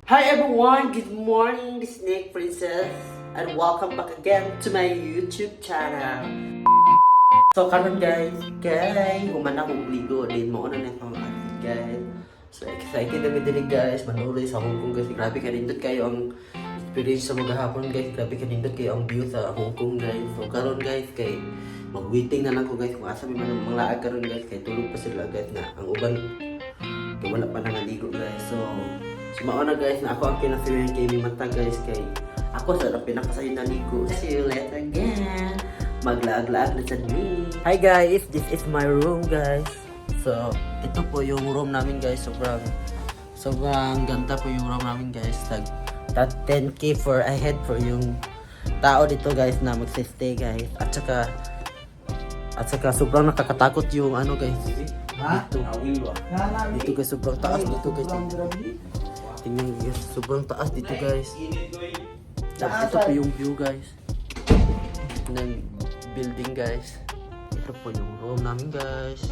Hi everyone, good morning, Snake Princess, and welcome back again to my YouTube channel. So karon guys, human akong ligo din mo na nito guys. So excited na din guys, manuloy sa Hong Kong guys. Grabe ka nindot kayo ang experience sa mga hapon guys. Grabe ka nindot kayo ang view sa Hong Kong guys. So karon guys, mag-waiting na lang ko guys kung asa may mga laag karon guys. Kay tulog pa sila guys na ang uban kay wala pa nangaligo guys. So mauna guys na ako ang pinasirin kay Mimata guys kay ako sa pinakasayo na ligo. See you later again. Maglaag-laag na sa me. Hi guys, this is my room guys. So ito po yung room namin guys. Sobrang ganda po yung room namin guys. Tag 10k for a head for yung tao dito guys na magsistay guys. At saka sobrang nakakatakot yung ano guys. Dito guys sobrang taas dito guys. Tingnan guys, sobrang taas dito guys. Tapos ito po yung view guys ng building guys. Ito po yung room namin guys.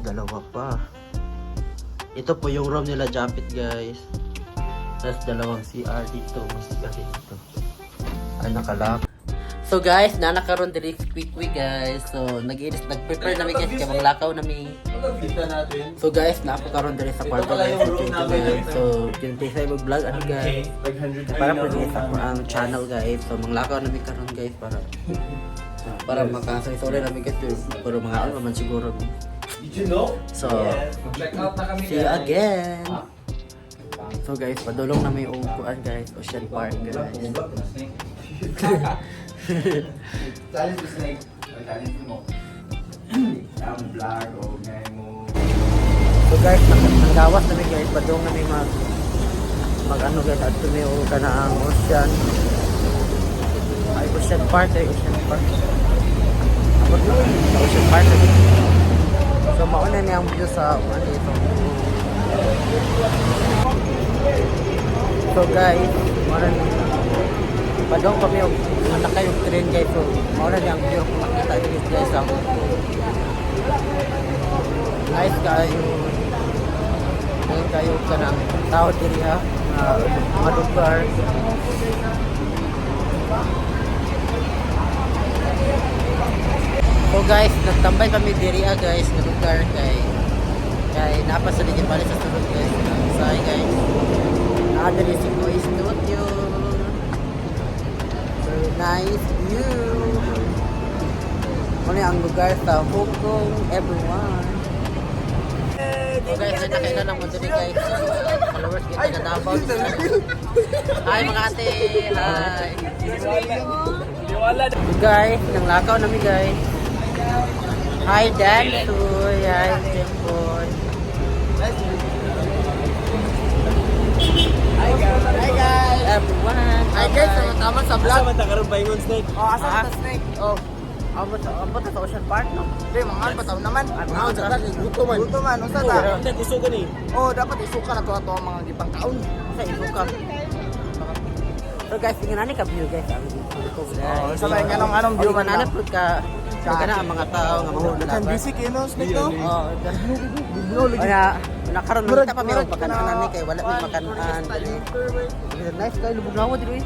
Dalawa pa. Ito po yung room nila Japit guys. Tapos dalawang CR dito. Mas CR dito. Ay nakalak. So guys, nakaroon diri quick guys. So nag-prepare namin guys kay manglakaw namin. So guys, napakaroon diri sa kwarto guys. So kinti sa ibang vlog ano guys. Para po sa ang channel guys. So manglakaw namin karon guys para makasay-sorry namin guys pero mga ano man siguro. Did you know? So Check out na kami. see you again. So guys, padulong na may upuan guys, Ocean Park guys. Challenge to snake. Challenge mo. Ang vlog o ngay mo. So guys, nanggawas na may guys, padulong na may mag ano guys, at tumiyo ka na ang ocean. Ay, Ocean Park. Abot na sa Ocean Park. So mauna niya ang view sa ano ito. So guys, padong kami yung manakay yung train guys. So mauna niya ang view kung makita nyo guys ang nice kayo. Ngayon kayo ka ng tao diri ha, mga lugar. So guys, nagtambay kami diri guys ng lugar kay napasalig yung balik sa sulod guys. Say guys, nakadali si Boy Studio. So nice view. Muli ang lugar sa Hong Kong everyone. So guys, ay nakailan ang mundo ni guys. Followers kita na Davao. Hi mga ate, hi. So guys, nang lakaw namin guys. Hi Dan, Tuy, hi Jimboy. Hi guys, everyone. Hi guys, tama sa vlog. Asa man ta karon paingon snake? Oh, asa sa snake? Oh, Abot sa Ocean Park, no? di mga bataw naman. Mga sa tag guto man, unsa ta? Ate isugo ni. Oh, dapat isuka na to ang mga gipang kaon. Sa isuka. So guys, tingnan ka view guys. Oh, sabay anong view man Mananap ka. Kana ang mga tao nga Oh, mga kan basic no, snake no. Oh, nakaroon Murag, kita pa may murag, pagkanan ni kay wala may makanan. Nice kay lubog na mo diri.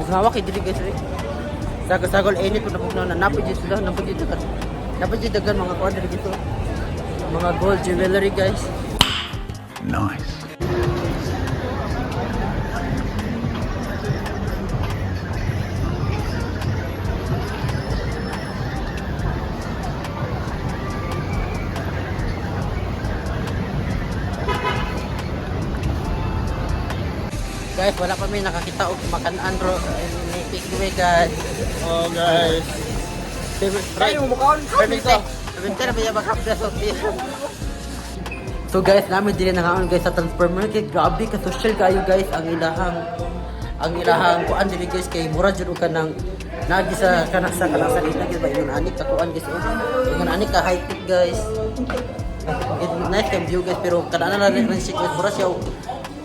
Bugawa kay diri guys. Sagol init ko na napud sila, napud dagan mga kuan diri dito. Mga gold jewelry guys. Nice. Guys, wala pa may nakakita og makanan ro ni takeaway guys. Oh guys. Try mo mukaon. Permente na may makapda sa So guys, namin dili na ngaon guys sa transformer kay grabe ka social kayo guys ang ilahang kuan dili guys kay mura jud ka nang nagi sa kanang salita gyud ba yung anik ka kuan guys. Yung anik ka high tech guys. Nice yung view guys pero kada na rin si guys mura siya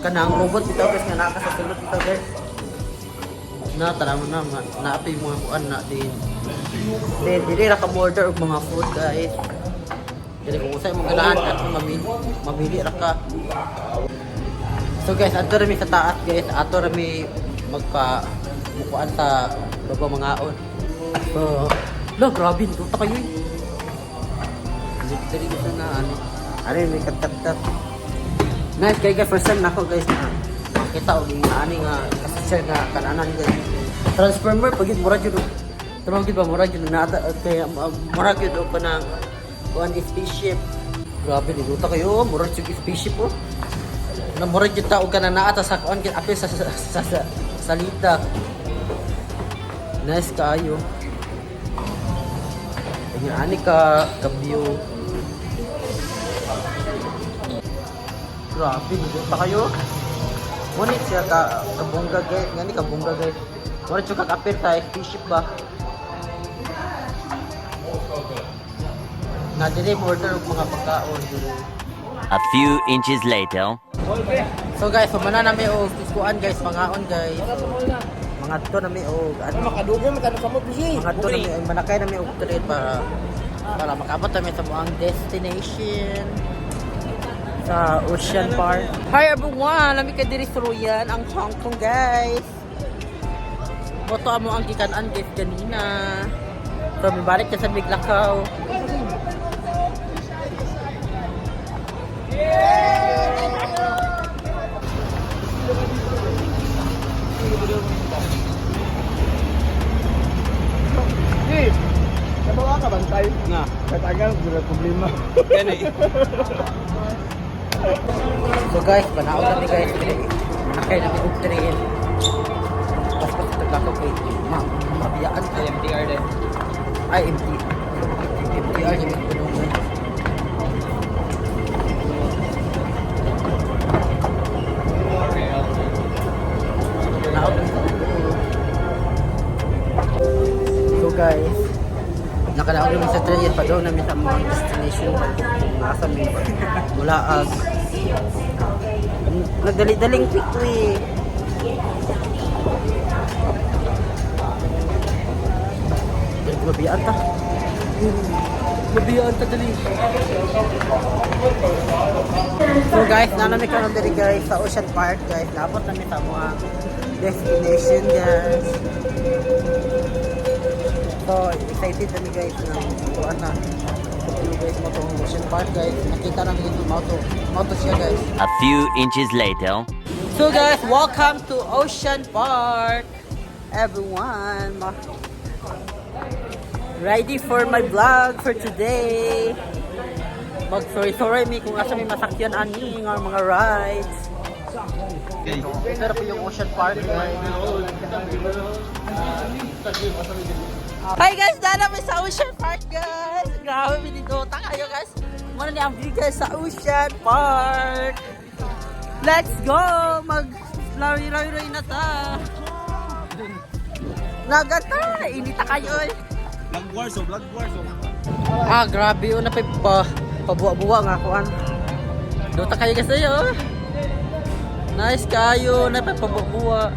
kanang robot bitaw guys nga naa ka sa sulod bitaw guys. Na tanaw na naapi mga kuan na din. Then dili ra ka order og mga food guys. Dili kung usay mo ganahan at mamili ra ka. So guys, ato rami sa taas guys, ato rami mukuan sa bago mga on. So, grabe nito ta kayo. Dili ko na ano. Ari may katat. Nice kay guys, first time nako guys na makita og ani nga kasi nga kananan guys. Transformer pagit mura jud. Tumang gid ba mura jud na kay mura jud og kanang kuan spaceship. Grabe dito ta kayo, mura jud spaceship oh. Na mura jud ta og kanang naa ta sa kuan gid apil sa salita. Nice kayo. Ayan, ani ka view. Grabe, dito pa kayo. Ngunit siya kabungga guys. Ngani kabungga guys. Mura siya kakapir tayo. Spaceship ba? Nadili mo order ng mga pagkaon. A few inches later. So guys, sumana namin o kuskuan guys. Pangaon guys. Mga to namin o ano. Makadugay mo tanong sa mo busy. Mga to namin manakay namin og trade para makabot namin sa buang destination. Sa Ocean Park. Hi everyone! Lamig ka diri sa Royan, ang Hong Kong guys. Boto mo ang gikanan guys kanina. So, may balik ka sa Miglakaw. Hey, kabawa ka bantay? Nga. Katagal, wala problema. Gani. So guys, panaog kami guys. Manakay namin og train. Tapos taglakaw kay mabiyaan kay MTR din. Ay, MTR din yung punong. Panaog kami sa so guys, nakalaog namin sa train. Padaw namin sa mga destination. Nasa may Mulaag. Nagdali-daling quick to eh. Mabiyaan ta. Mabiyaan ta dali. So guys, nanami ka lang dali guys sa Ocean Park guys. Dapat namin sa mga destination guys. So excited kami guys na tuwan na. Guys, mo tong Ocean Park guys. Nakita namin yung moto siya guys. A few inches later. So guys, welcome to Ocean Park. Everyone, ready for my vlog for today. Sorry me kung asa may masakyan ani ng mga rides. Pero po yung Ocean Park guys. Hi guys, dala mo sa Ocean Park guys. Grabe dito, kayo guys. Muna ni ang view guys sa Ocean Park. Let's go! Mag-lari-lari na ta. Nagata! Inita kayo eh. Vlog Warso. Ah, grabe yun. Pabuwa-buwa nga ako. Dota kayo guys sa'yo. Nice kayo. Pabuwa-buwa.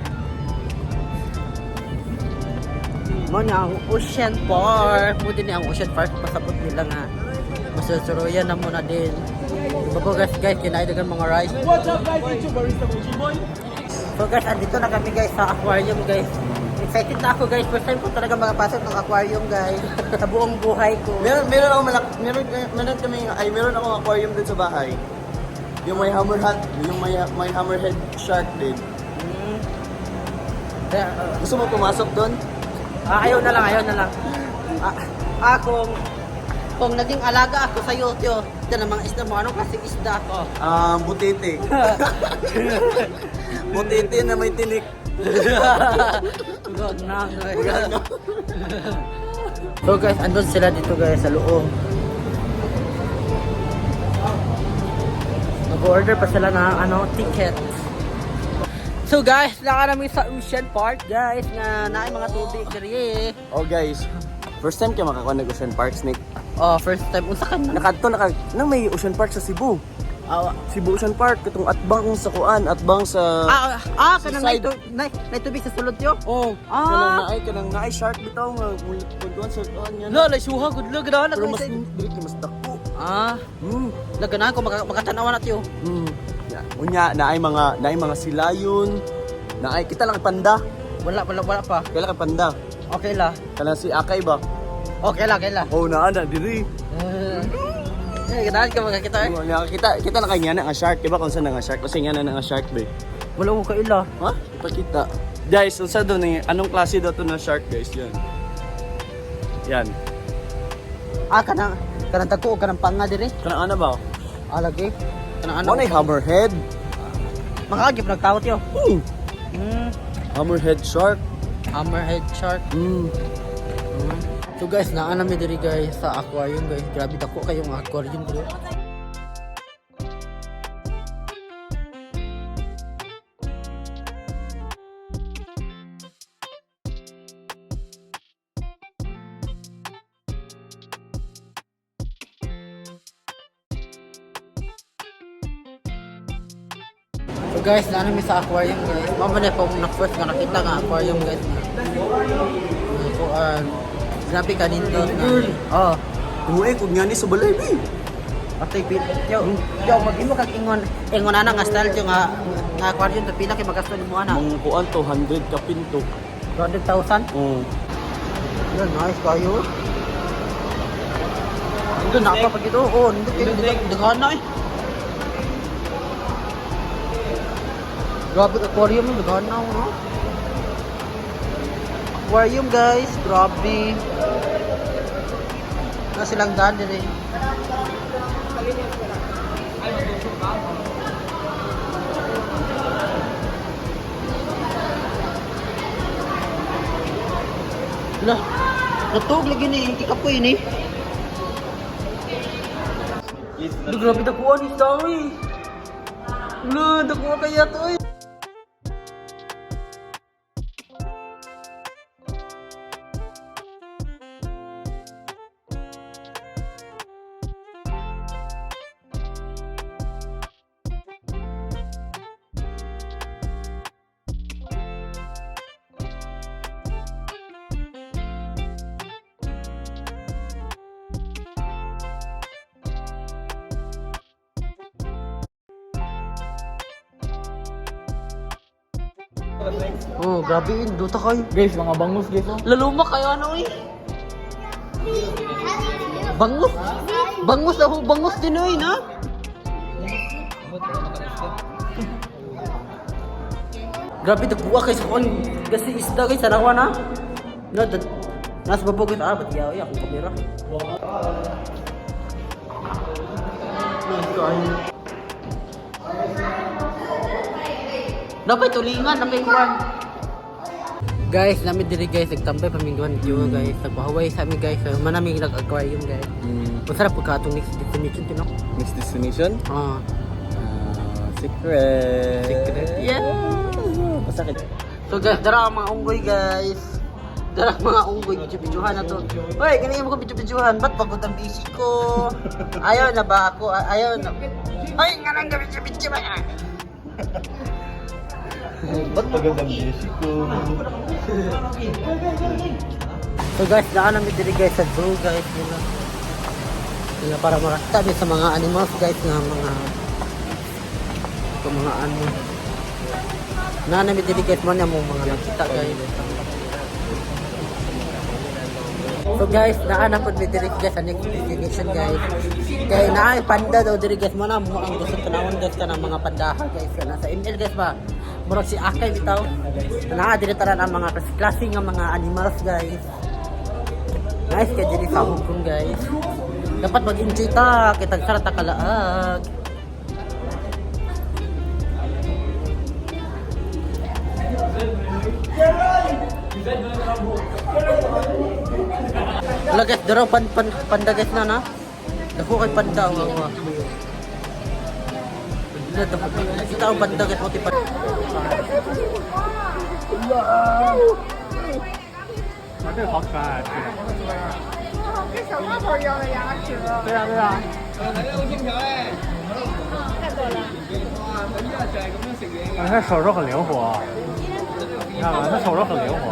Muna ang Ocean Park. Muna din ang Ocean Park. Pasabot nila nga. Masusuruyan na muna din. Bago guys, kinaidagan mga rice. What's up guys? YouTube Barista Boy. So guys, andito na kami guys sa aquarium guys. Excited na ako guys. First time ko talaga makapasok ng aquarium guys. Sa buong buhay ko. Meron akong aquarium din sa bahay. Yung may may hammerhead shark din. Gusto mo pumasok doon? Ayaw na lang. Kung naging alaga ako sa YouTube, ito na mga isda mo. Anong klaseng isda ako? Butete. Butete na may tinik. Gag na. So guys, andun sila dito guys sa loob. Nag-order pa sila ng ticket. So guys, laka namin sa Ocean Park guys nga naay mga tubig diri. Oh guys, first time kayo makakuha ng Ocean Park, Snake. Oh, first time unsa ka na? Nang may Ocean Park sa Cebu. Cebu Ocean Park katong atbang sa kuan, atbang sa Kanang side. nay tubig sa sulod yo. Oh, kanang naay shark bitaw nga kuan sa kuan yan. Lay suha good luck ganahan Pero mas dili mas dako. Laganahan ko makatanawan natin yo. Unya naay mga silayon. Naay kita lang panda. Wala pa. Kailan ka panda? Okay la. Kana si Akay ba? Okay la. Oh, naa na diri. Ganahan ka makakita. Kita na kanya na nga shark, diba kung saan na nga shark? Kasi nga na nga shark ba? Wala mo kaila. Ha? Ipakita. Guys, unsa do ni anong klase daw to na shark, guys? Yan. Kanang tagko o kanang panga diri. Kanang ano ba? Lagi. Kanang Ano na hammerhead? Makagip nagtawat yo. Hammerhead shark. Hammerhead shark. So guys, naa namin diri guys sa aquarium guys. Grabe dako kayong aquarium diri. So guys, naa namin sa aquarium guys. Mamaya pa na first nga nakita nga aquarium guys. Grabe ka nindot na. Uy, kung nga ni sa balay, bi. Atay pil. Yo, mag-imo kag ingon ana nga style yo nga aquarium to pila kay magasto nimo ana. Mong kuan to 100 ka pinto. 200,000. Oh. Yan, nice kayo. Ito na pa pag ito. Oh, hindi daghan na eh. Grabe aquarium yung daghan na no. Aquarium guys, grabe. Na silang daan din eh. Lah, natug lagi ni hindi kapoy ni. Grabe dakuan ni Story. Dakuan kaya to eh. Oh, grabe yun. Duta kayo. Guys, mga bangus guys. Laluma kayo ano eh. Bangus? Bangus ako. Bangus din eh, na? Grabe, nagbuwa kayo sa kon. Kasi isda kayo sa rawa na. Nasa babo kayo. Ba't yaw akong kamera? Dapat tulingan, dapat kuwan. Guys, namin diri guys, nagtambay pamingguan dito guys. Nagpahuway sa amin guys. Manaming nag-aquarium guys. Masarap pagka itong next destination tinok. Next destination? Secret. Secret. Yeah. Masakit. So guys, dara ang mga unggoy guys. Dara ang mga unggoy, video-videohan na to. Hoy, ganyan mo ko video-videohan. Ba't pagod ang busy ko? Ayaw na ba ako? Ayaw na. Hoy, nga lang video-video ba? Ba't pagod ang busy ko? So guys, daan namin dito guys sa zoo guys. Yun para makakita din sa mga animals guys nga mga ano. Naan namin dito guys man yung mga nakita guys. So guys, daan na po dito guys sa next destination guys. Kaya naay panda daw dito guys mo na mo ang gusto tanawon guys ka ng mga pandaha guys. Nasa ML guys ba? Murag si Akay bitaw. Naa diri tanan ang mga klase nga mga animals guys. Nice kaya diri sa Hong Kong guys. Dapat mag-enjoy ta, kitag sarata kalaag. Wala guys, daraw panda guys na. Dako kay panda wa. Kita ang panda guys, pati panda. 这个好可爱。这小泡泡一样的牙齿。对啊对啊。来个油性条哎。它手势很灵活，你看吧，它手势很灵活。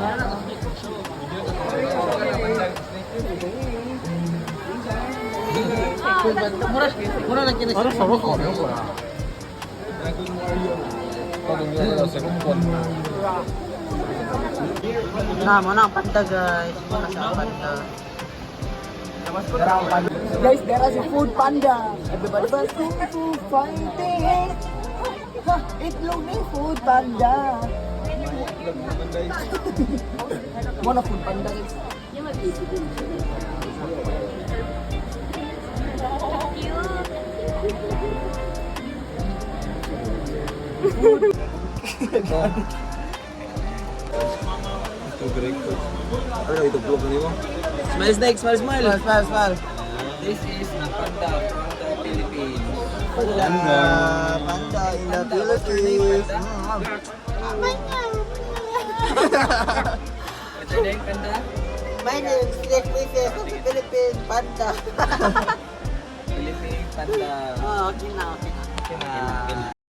它的手势好灵活啊！ Na mo na ang panda guys. Muna siya ang panda. Guys, there is a food panda. Everybody was food fighting. Ha, itlog ni food panda. Mana food panda guys? Smile snake, smile smile. Smile smile. This is the panda from the Philippines. Panda, panda in the Philippines. What's your name, panda? My name is Snake Princess of the Philippines, panda. Philippine panda. Oh, okay na, okay na. Okay na.